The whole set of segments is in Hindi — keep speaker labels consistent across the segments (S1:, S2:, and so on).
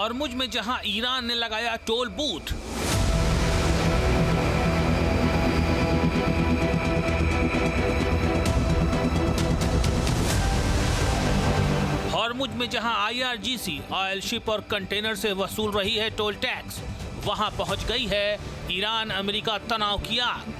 S1: हॉर्मुज में जहां ईरान ने लगाया टोल बूथ, हॉर्मुज में जहां IRGC ऑयल शिप और कंटेनर से वसूल रही है टोल टैक्स, वहां पहुंच गई है ईरान अमेरिका तनाव की आग।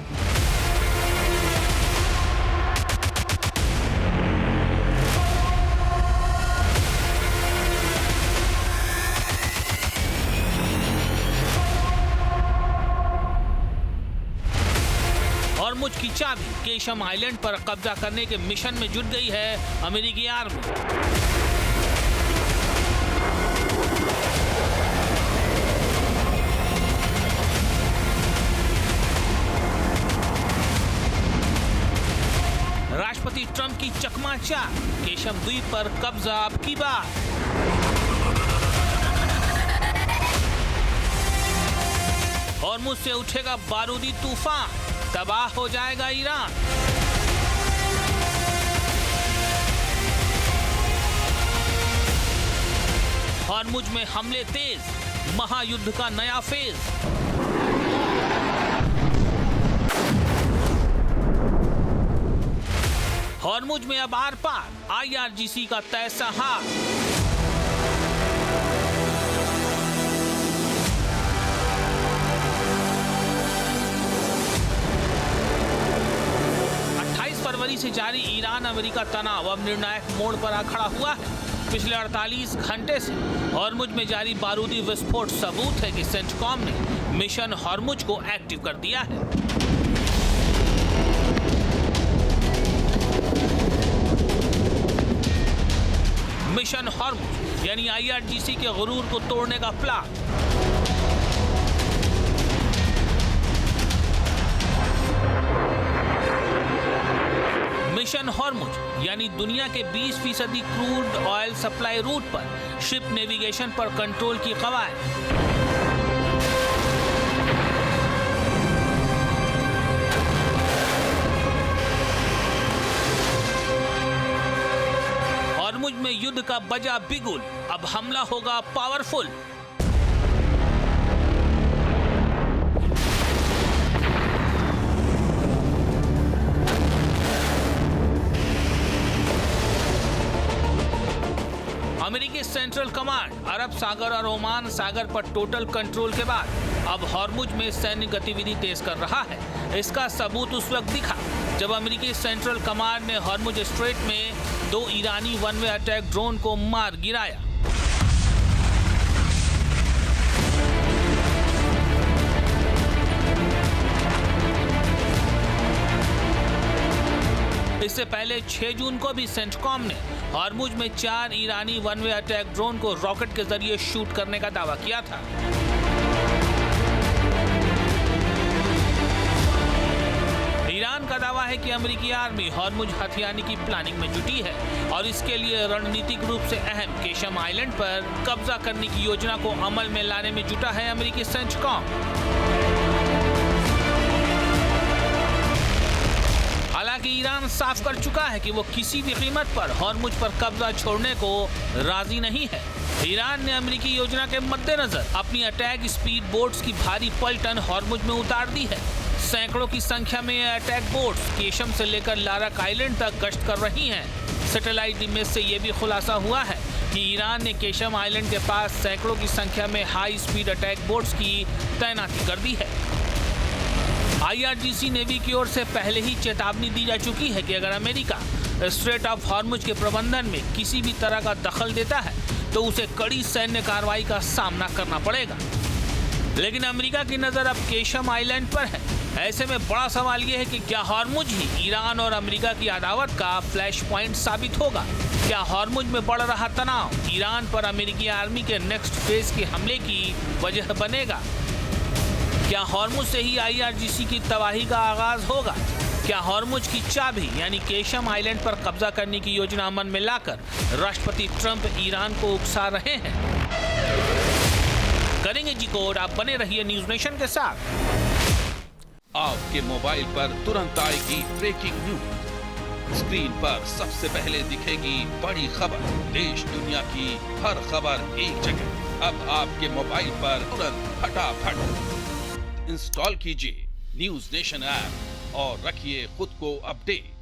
S1: हॉर्मुज की चाबी केशम आइलैंड पर कब्जा करने के मिशन में जुट गई है अमेरिकी आर्मी। राष्ट्रपति ट्रंप की चकमाचार, केशम द्वीप पर कब्जा अब की बात। हॉर्मुज से उठेगा बारूदी तूफान, तबाह हो जाएगा ईरान। हॉर्मुज में हमले तेज, महायुद्ध का नया फेज। हॉर्मुज में अब आर पार, IRGC का तैसा हाल। फरवरी से जारी ईरान अमेरिका तनाव अब निर्णायक मोड़ पर आ खड़ा हुआ है। पिछले 48 घंटे से हॉर्मुज में जारी बारूदी विस्फोट सबूत है कि सेंटकॉम ने मिशन हॉर्मुज को एक्टिव कर दिया है। मिशन हॉर्मुज यानी IRGC के गुरूर को तोड़ने का प्लान। मिशन हॉर्मुज यानी दुनिया के 20% क्रूड ऑयल सप्लाई रूट पर शिप नेविगेशन पर कंट्रोल की कवायद। हॉर्मुज में युद्ध का बजा बिगुल, अब हमला होगा पावरफुल। अमेरिकी सेंट्रल कमांड अरब सागर और ओमान सागर पर टोटल कंट्रोल के बाद अब हॉर्मुज में सैन्य गतिविधि तेज कर रहा है। इसका सबूत उस वक्त दिखा जब अमेरिकी सेंट्रल कमांड ने हॉर्मुज स्ट्रेट में 2 ईरानी वन वे अटैक ड्रोन को मार गिराया। इससे पहले 6 जून को भी सेंटकॉम ने हॉर्मुज में 4 ईरानी वन वे अटैक ड्रोन को रॉकेट के जरिए शूट करने का दावा किया था। ईरान का दावा है कि अमेरिकी आर्मी हॉर्मुज हथियाने की प्लानिंग में जुटी है और इसके लिए रणनीतिक रूप से अहम केशम आइलैंड पर कब्जा करने की योजना को अमल में लाने में जुटा है अमेरिकी सेंटकॉम। हालांकि ईरान साफ कर चुका है कि वो किसी भी कीमत पर हॉर्मुज पर कब्जा छोड़ने को राजी नहीं है। ईरान ने अमेरिकी योजना के मद्देनजर अपनी अटैक स्पीड बोट्स की भारी पलटन हॉर्मुज में उतार दी है। सैकड़ों की संख्या में ये अटैक बोट्स केशम से लेकर लारक आइलैंड तक गश्त कर रही हैं। सैटेलाइट इमेज से ये भी खुलासा हुआ है कि ईरान ने केशम आइलैंड के पास सैकड़ों की संख्या में हाई स्पीड अटैक बोट्स की तैनाती कर दी है। IRGC नेवी की ओर से पहले ही चेतावनी दी जा चुकी है कि अगर अमेरिका स्ट्रेट ऑफ हॉर्मुज के प्रबंधन में किसी भी तरह का दखल देता है तो उसे कड़ी सैन्य कार्रवाई का सामना करना पड़ेगा। लेकिन अमेरिका की नजर अब केशम आइलैंड पर है। ऐसे में बड़ा सवाल यह है कि क्या हॉर्मुज ही ईरान और अमेरिका की अदावत का फ्लैश पॉइंट साबित होगा? क्या हॉर्मुज में बढ़ रहा तनाव ईरान पर अमेरिकी आर्मी के नेक्स्ट फेज के हमले की वजह बनेगा? क्या हॉर्मुज से ही IRGC की तबाही का आगाज होगा? क्या हॉर्मुज की चाबी यानी केशम आइलैंड पर कब्जा करने की योजना अमल में लाकर राष्ट्रपति ट्रंप ईरान को उकसा रहे हैं? करेंगे जी कोड। आप बने रहिए न्यूज नेशन के साथ।
S2: आपके मोबाइल पर तुरंत आएगी ब्रेकिंग न्यूज। स्क्रीन पर सबसे पहले दिखेगी बड़ी खबर। देश दुनिया की हर खबर एक जगह। अब आपके मोबाइल पर तुरंत फटाफट इंस्टॉल कीजिए न्यूज नेशन ऐप और रखिए खुद को अपडेट।